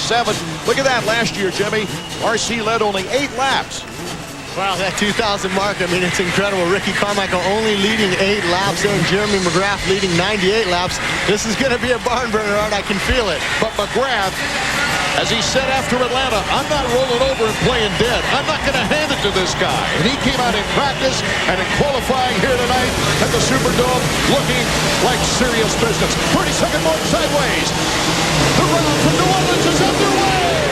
7. Look at that last year, Jimmy. RC led only 8 laps. Wow, that 2,000 mark, I mean, it's incredible. Ricky Carmichael only leading 8 laps there, and Jeremy McGrath leading 98 laps. This is going to be a barn burner, Art. I can feel it. But McGrath, as he said after Atlanta, I'm not rolling over and playing dead. I'm not going to hand it to this guy. And he came out in practice and in qualifying here tonight at the Superdome looking like serious business. 32nd mark sideways. The run from New Orleans is underway.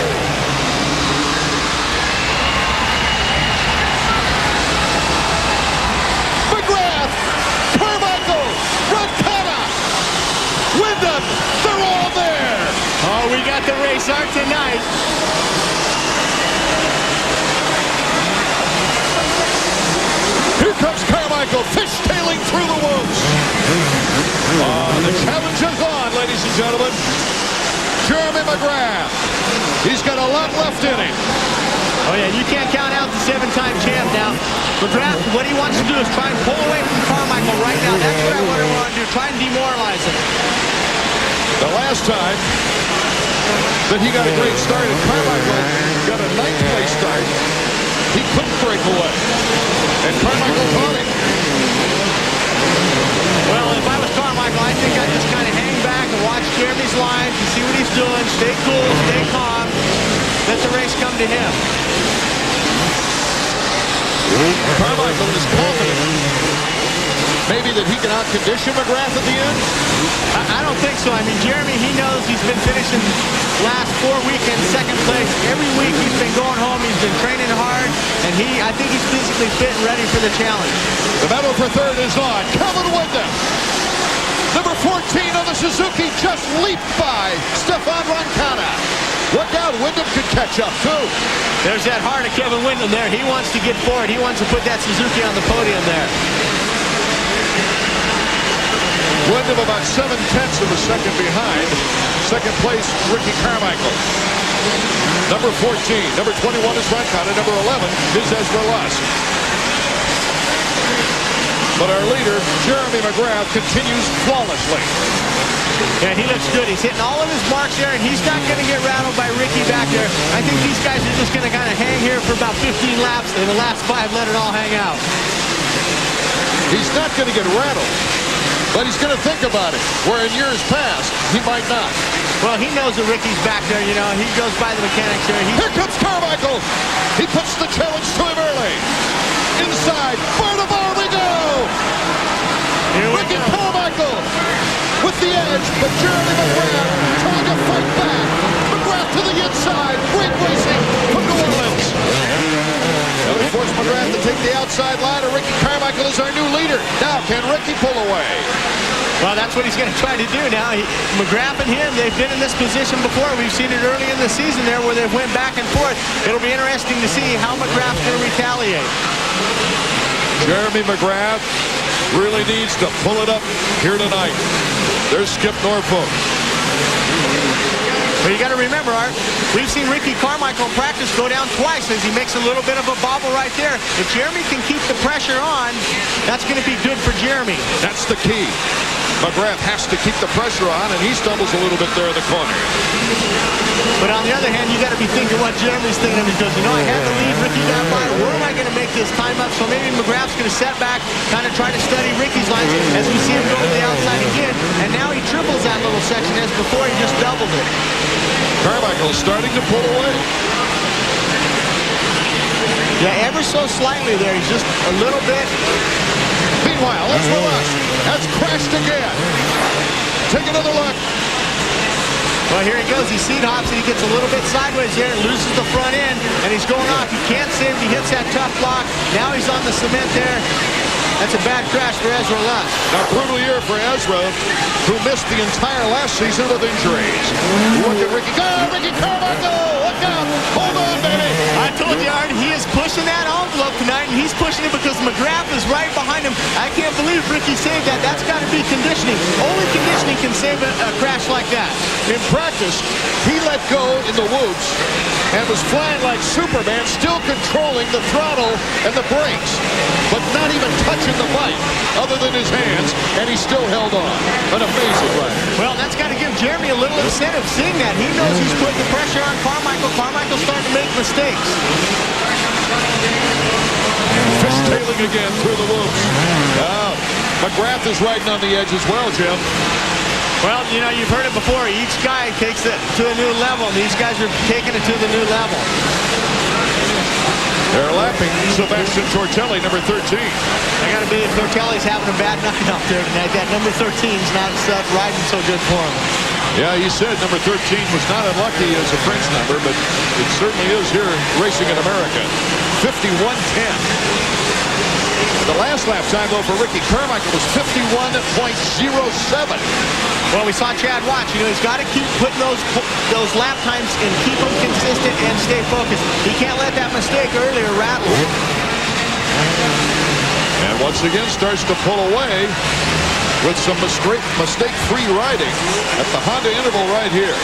McGrath, Carmichael, Rancona, Wyndham, they're all there. Oh, we got the race art tonight. Here comes Carmichael, fishtailing through the woods. The challenge is on, ladies and gentlemen. Jeremy McGrath. He's got a lot left in him. Oh, yeah, you can't count out the 7-time champ now. McGrath, what he wants to do is try and pull away from Carmichael right now. That's what I want to do, try and demoralize him. The last time that he got a great start and Carmichael got a 9th place start, he couldn't break away. And Carmichael caught him. Well, if I was Carmichael, I think I'd just kind of hang back and watch Jeremy's lines and see what he's doing. Stay cool, stay calm. Let the race come to him. Carmichael is confident maybe that he can out-condition McGrath at the end. I don't think so. I mean, Jeremy, he knows he's been finishing last 4 weekends second place. Every week he's been going home. He's been training hard. And I think he's physically fit and ready for the challenge. The battle for third is on. Kevin Wyndham. Number 14 on the Suzuki just leaped by Stefan Rancona. Look out, Wyndham could catch up, too. There's that heart of Kevin Wyndham there. He wants to get forward. He wants to put that Suzuki on the podium there. Wyndham about 7/10 of a second behind. Second place, Ricky Carmichael. Number 14. Number 21 is Rancona. Number 11 is Ezra Lusk. But our leader, Jeremy McGrath, continues flawlessly. Yeah, he looks good. He's hitting all of his marks there, and he's not going to get rattled by Ricky back there. I think these guys are just going to kind of hang here for about 15 laps, and the last 5 let it all hang out. He's not going to get rattled, but he's going to think about it, where in years past, he might not. Well, he knows that Ricky's back there, you know. He goes by the mechanics there. Here comes Carmichael. He puts the challenge to him early. Inside, Barnabar we go. Ricky Carmichael with the edge, but Jeremy McGrath trying to fight back. McGrath to the inside. Great racing from New Orleans. Now they force McGrath to take the outside line, and Ricky Carmichael is our new leader. Now, can Ricky pull away? Well, that's what he's going to try to do now. McGrath and him, they've been in this position before. We've seen it early in the season there where they went back and forth. It'll be interesting to see how McGrath's going to retaliate. Jeremy McGrath really needs to pull it up here tonight. There's Skip Norfolk. But you got to remember, Art, we've seen Ricky Carmichael in practice go down twice as he makes a little bit of a bobble right there. If Jeremy can keep the pressure on, that's going to be good for Jeremy. That's the key. McGrath has to keep the pressure on, and he stumbles a little bit there in the corner. But on the other hand, you got to be thinking what Jeremy's thinking. He goes, you know, I had to leave Ricky down by. Where am I going to make this time up? So maybe McGrath's going to set back, kind of try to study Ricky's lines as we see him go to the outside again. And now he triples that little section as before he just doubled it. Carmichael's starting to pull away. Yeah, ever so slightly there. He's just a little bit. Meanwhile, Ezra Lusk has crashed again. Take another look. Well, here he goes. He seat hops and he gets a little bit sideways there and loses the front end, and he's going off. He can't save. He hits that tough block. Now he's on the cement there. That's a bad crash for Ezra Lusk. Now, brutal year for Ezra, who missed the entire last season with injuries. Look at Ricky. Go, Ricky Carmichael! Look out! Hold on, baby! I told you, Art, he is pushing that envelope tonight, and he's pushing it because McGrath is right behind him. I can't believe Ricky saved that. That's got to be conditioning. Only conditioning can save a crash like that. In practice, he let go in the whoops and was flying like Superman, still controlling the throttle and the brakes, but not even touching the bike other than his hands, and he still held on. An amazing rider. Well, that's got to give Jeremy a little incentive seeing that. He knows he's putting the pressure on starting to make mistakes. Fishtailing again through the whoops. McGrath is riding on the edge as well, Jim. Well, you know, you've heard it before. Each guy takes it to a new level. And these guys are taking it to the new level. They're lapping Sebastian Tortelli, number 13. I got to believe Tortelli's having a bad night out there tonight. That number 13's not riding so good for him. Yeah, he said number 13 was not unlucky as a French number, but it certainly is here racing in America. 51:10. The last lap time, though, for Ricky Carmichael was 51.07. Well, we saw Chad Watts. You know, he's got to keep putting those lap times and keep them consistent and stay focused. He can't let that mistake earlier rattle him. And once again starts to pull away with some mistake-free riding at the Honda interval right here.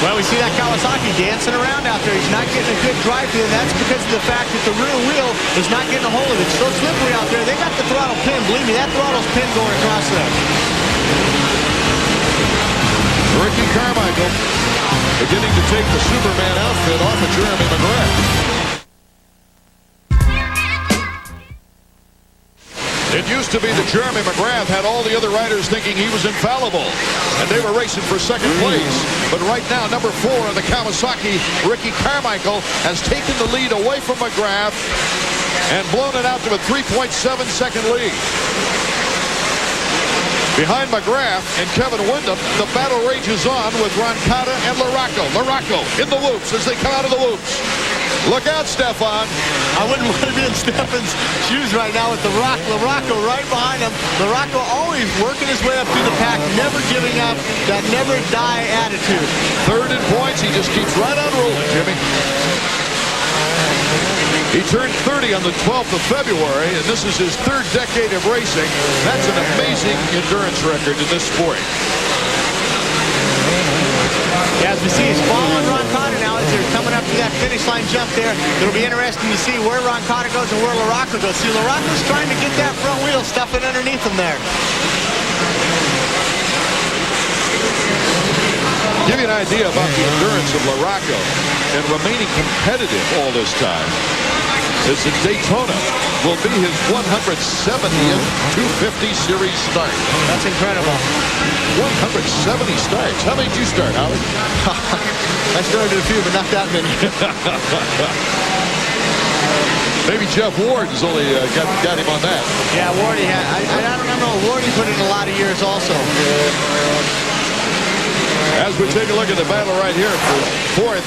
Well, we see that Kawasaki dancing around out there. He's not getting a good drive through, and that's because of the fact that the rear wheel is not getting a hold of it. It's so slippery out there. They got the throttle pin. Believe me, that throttle's pin going across there. Ricky Carmichael beginning to take the Superman outfit off of Jeremy McGrath. It used to be that Jeremy McGrath had all the other riders thinking he was infallible, and they were racing for second place. But right now, number 4 of the Kawasaki, Ricky Carmichael, has taken the lead away from McGrath and blown it out to a 3.7-second lead. Behind McGrath and Kevin Windham, the battle rages on with Roncada and Larocco. Larocco in the whoops as they come out of the whoops. Look out, Stefan. I wouldn't want to be in Stefan's shoes right now with Larocco right behind him. Larocco always working his way up through the pack, never giving up, that never die attitude. Third in points, he just keeps right on rolling, Jimmy. He turned 30 on the 12th of February, and this is his third decade of racing. That's an amazing endurance record in this sport. Yeah, as we see, he's following Roncada now as they're coming up to that finish line jump there. It'll be interesting to see where Roncada goes and where Larocco goes. See, Larocco's trying to get that front wheel stuffing underneath him there. Give you an idea about the endurance of Larocco and remaining competitive all this time. This in Daytona will be his 170th 250 series start. That's incredible. 170 starts. How many did you start, Howard? I started a few, but not that many. Maybe Jeff Ward has only got him on that. Yeah, Wardy had. I don't know. Wardy put in a lot of years also. As we take a look at the battle right here for 4th,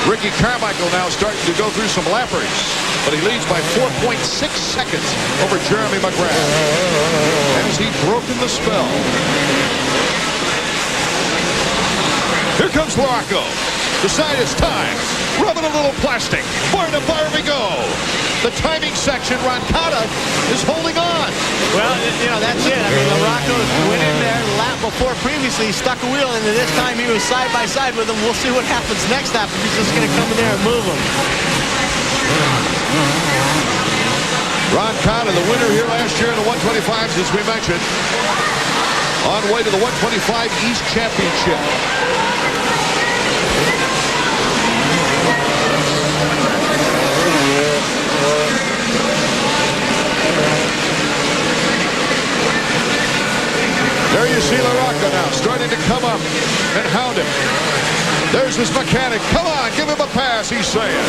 Ricky Carmichael now starting to go through some lappers, but he leads by 4.6 seconds over Jeremy McGrath as he's broken the spell. Here comes Larocco. Decide it's time. Rubbing a little plastic. Bar to bar we go. The timing section, Roncada is holding on. Well, you know, that's it. I mean, Larocco went in there the lap before previously. He stuck a wheel in, and this time he was side by side with him. We'll see what happens next lap if he's just going to come in there and move him. Roncada, the winner here last year in the 125s, as we mentioned, on way to the 125 East Championship. There you see Larocco now starting to come up and hound him. There's his mechanic. Come on, give him a pass, he's saying.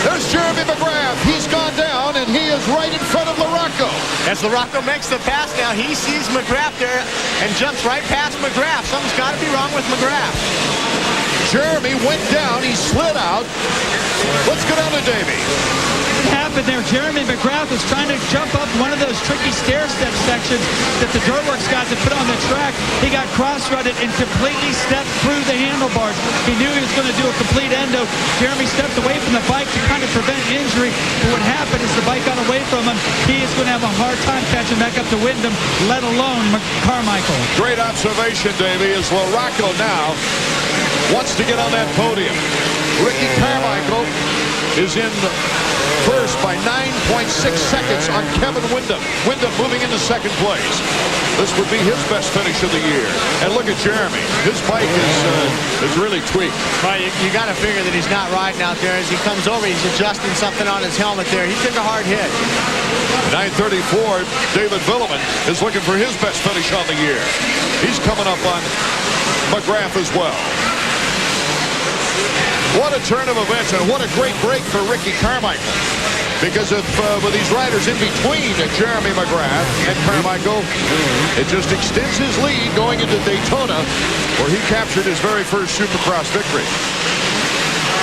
There's Jeremy McGrath. He's gone down, and he is right in front of Larocco. As Larocco makes the pass now, he sees McGrath there and jumps right past McGrath. Something's got to be wrong with McGrath. Jeremy went down. He slid out. Let's go down to Davey. Happened there. Jeremy McGrath was trying to jump up one of those tricky stair step sections that the Dirtworks guys have put on the track. He got cross-rutted and completely stepped through the handlebars. He knew he was going to do a complete endo. Jeremy stepped away from the bike to kind of prevent injury. But what happened is the bike got away from him. He is going to have a hard time catching back up to Windham, let alone Carmichael. Great observation, Davey, as Larocco now wants to get on that podium. Ricky Carmichael is in first by 9.6 seconds on Kevin Windham. Windham moving into second place. This would be his best finish of the year. And look at Jeremy. His bike is really tweaked. Right, you got to figure that he's not riding out there. As he comes over, he's adjusting something on his helmet there. He took a hard hit. 9:34, David Villeman is looking for his best finish on the year. He's coming up on McGrath as well. What a turn of events, and what a great break for Ricky Carmichael. Because with these riders in between Jeremy McGrath and Carmichael, it just extends his lead going into Daytona, where he captured his very first Supercross victory.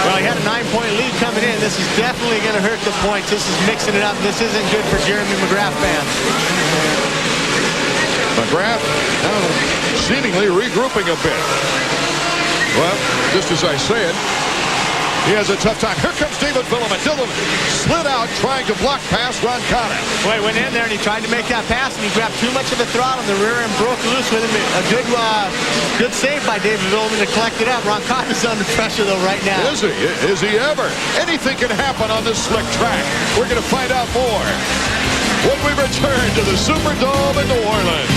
Well, he had a 9-point lead coming in. This is definitely going to hurt the points. This is mixing it up. This isn't good for Jeremy McGrath fans. McGrath now seemingly regrouping a bit. Well, just as I said, he has a tough time. Here comes David Villeman. Dillon slid out trying to block past Roncada. Well, he went in there and he tried to make that pass, and he grabbed too much of the throttle in the rear and broke loose with him. A good save by David Villeman to collect it up. Roncada's under pressure, though, right now. Is he? Is he ever? Anything can happen on this slick track. We're going to find out more when we return to the Superdome in New Orleans.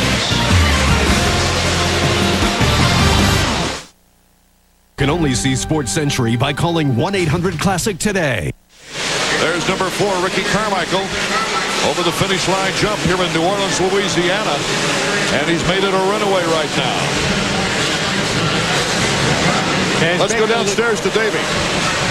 Can only see Sports Century by calling 1-800-CLASSIC today. There's number 4, Ricky Carmichael, over the finish line jump here in New Orleans, Louisiana, and he's made it a runaway right now. Let's go downstairs to Davey.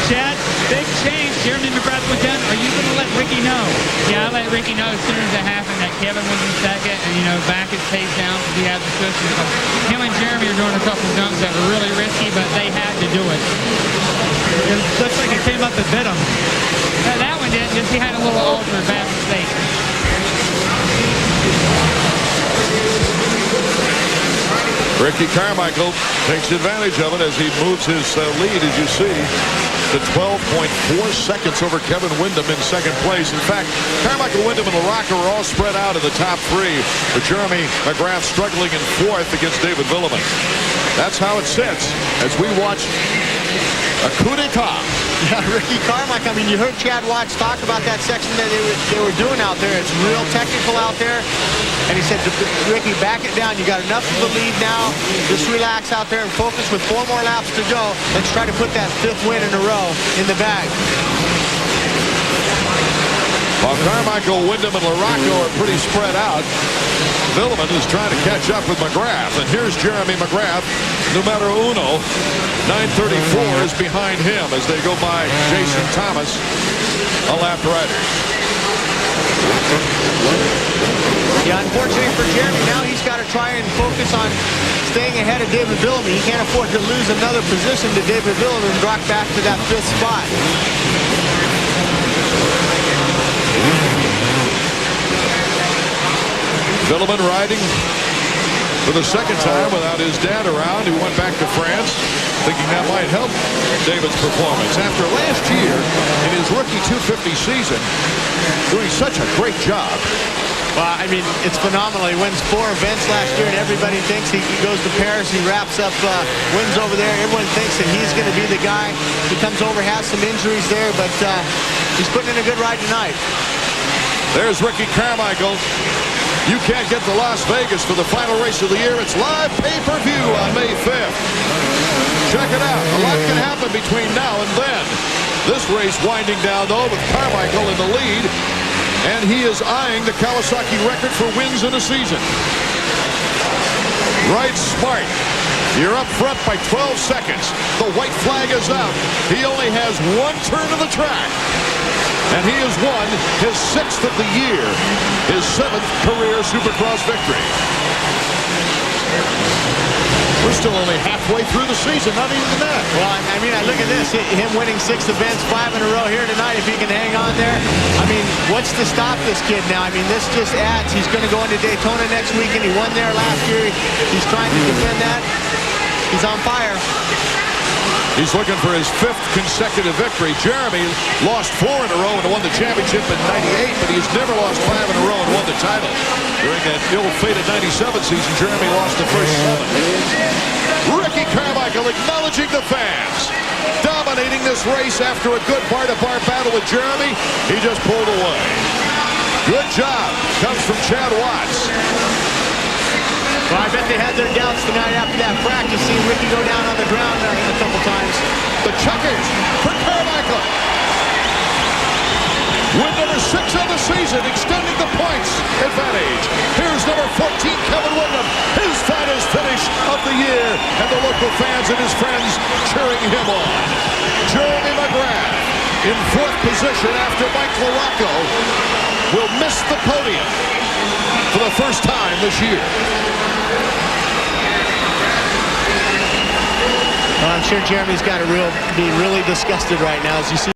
Chad, big change. Jeremy McGrath went down. Are you going to let Ricky know? Yeah, I let Ricky know as soon as it happened that Kevin was in second, and back his pace down because he had the cushion. Him and Jeremy are doing a couple jumps that were really risky, but they had to do it. It looks like it came up and bit him. That one didn't, just he had a little alter bad mistake. Ricky Carmichael takes advantage of it as he moves his lead, as you see, to 12.4 seconds over Kevin Windham in second place. In fact, Carmichael, Windham, and LaRocca are all spread out in the top 3, with Jeremy McGrath struggling in 4th against David Villeman. That's how it sits as we watch a coup d'etat. Yeah, Ricky Carmichael, I mean, you heard Chad Watts talk about that section that they were doing out there. It's real technical out there. And he said, Ricky, back it down. You got enough of the lead now. Just relax out there and focus with 4 more laps to go. Let's try to put that 5th win in a row in the bag. While Carmichael, Windham, and LaRocca are pretty spread out, Villeman is trying to catch up with McGrath. And here's Jeremy McGrath, numero uno. 9:34 is behind him as they go by Jason Thomas, a lap rider. Yeah, unfortunately for Jeremy, now he's got to try and focus on staying ahead of David Villeman. He can't afford to lose another position to David Villeman and drop back to that 5th spot. Villeman riding for the second time without his dad around, who went back to France, thinking that might help David's performance. After last year, in his rookie 250 season, doing such a great job. Well, I mean, it's phenomenal. He wins 4 events last year, and everybody thinks he goes to Paris. He wraps up, wins over there. Everyone thinks that he's going to be the guy. He comes over, has some injuries there, but he's putting in a good ride tonight. There's Ricky Carmichael. You can't get to Las Vegas for the final race of the year. It's live pay-per-view on May 5th. Check it out. A lot can happen between now and then. This race winding down, though, with Carmichael in the lead. And he is eyeing the Kawasaki record for wins in a season. Right smart. You're up front by 12 seconds. The white flag is out. He only has 1 turn of the track. And he has won his 6th of the year, his 7th career Supercross victory. We're still only halfway through the season, not even that. Well, I mean, I look at this, him winning 6 events, 5 in a row here tonight, if he can hang on there. I mean, what's to stop this kid now? I mean, this just adds. He's going to go into Daytona next week, and he won there last year. He's trying to defend that. He's on fire. He's looking for his 5th consecutive victory. Jeremy lost 4 in a row and won the championship in '98, but he's never lost 5 in a row and won the title. During that ill-fated '97 season, Jeremy lost the first 7. Ricky Carmichael acknowledging the fans. dominating this race after a good bar-to-bar battle with Jeremy. He just pulled away. Good job comes from Chad Watts. Well, I bet they had their doubts tonight after that practice, seeing Ricky go down on the ground there a couple times. The Chuckers for Carmichael. Win number 6 of the season, extending the points advantage. Here's number 14, Kevin Windham, his finest finish of the year, and the local fans and his friends cheering him on. Jeremy McGrath in 4th position after Mike LaRocco will miss the podium for the first time this year. Well, I'm sure Jeremy's got to be really disgusted right now as you see